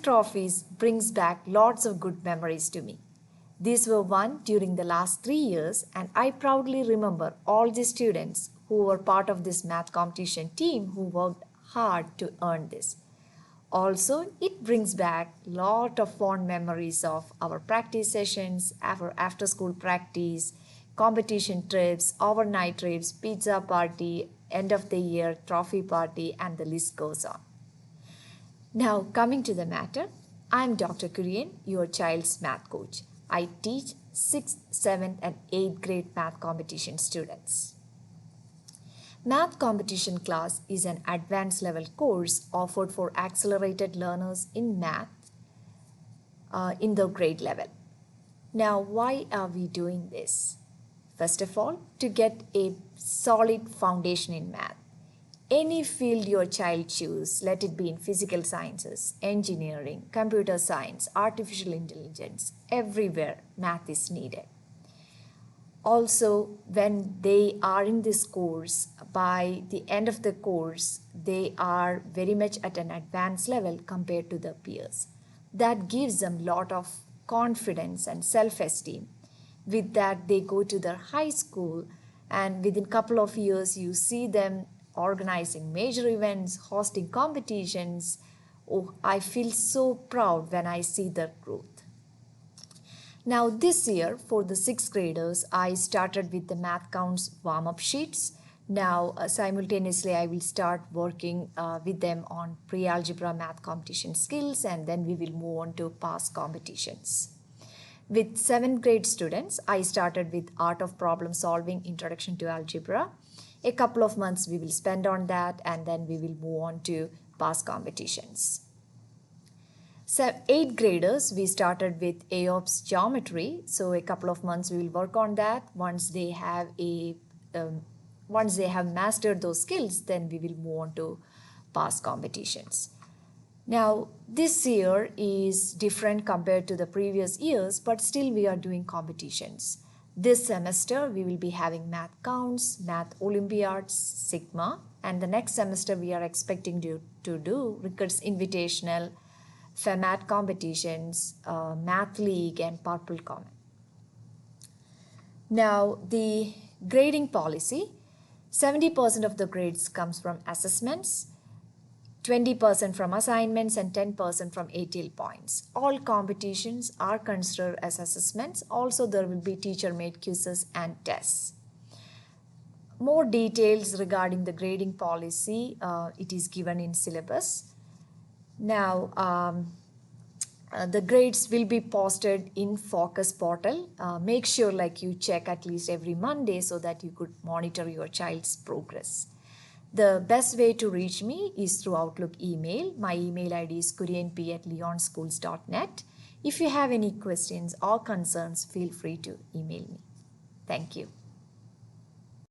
trophies brings back lots of good memories to me. These were won during the last 3 years, and I proudly remember all the students who were part of this math competition team who worked hard to earn this. Also, it brings back lot of fond memories of our practice sessions, our after school practice, competition trips, overnight trips, pizza party, end of the year trophy party, and the list goes on. Now, coming to the matter, I am Dr. Kurian, your child's math coach. I teach 6th, 7th, and 8th grade math competition students. Math competition class is an advanced level course offered for accelerated learners in math in the grade level. Now, why are we doing this? First of all, to get a solid foundation in math. Any field your child chooses, let it be in physical sciences, engineering, computer science, artificial intelligence, everywhere math is needed. Also, when they are in this course, by the end of the course, they are very much at an advanced level compared to their peers. That gives them a lot of confidence and self-esteem. With that, they go to their high school, and within a couple of years, you see them organizing major events, hosting competitions. Oh, I feel so proud when I see their growth. Now this year, for the 6th graders, I started with the math counts warm-up sheets. Now simultaneously, I will start working with them on pre-algebra math competition skills, and then we will move on to past competitions. With 7th grade students, I started with Art of Problem Solving, Introduction to Algebra. A couple of months we will spend on that, and then we will move on to past competitions. So 8th graders, we started with AOPS geometry. So a couple of months we will work on that. Once they have mastered those skills, then we will move on to past competitions. Now this year is different compared to the previous years, but still we are doing competitions. This semester we will be having math counts, math olympiads, sigma, and the next semester we are expecting to do Ricketts Invitational, FEMAT competitions, Math League, and Purple Comet. Now, the grading policy, 70% of the grades comes from assessments, 20% from assignments, and 10% from ATL points. All competitions are considered as assessments. Also, there will be teacher-made quizzes and tests. More details regarding the grading policy, it is given in syllabus. Now, the grades will be posted in Focus portal. Make sure you check at least every Monday so that you could monitor your child's progress. The best way to reach me is through Outlook email. My email ID is kurianp@leonschools.net. If you have any questions or concerns, feel free to email me. Thank you.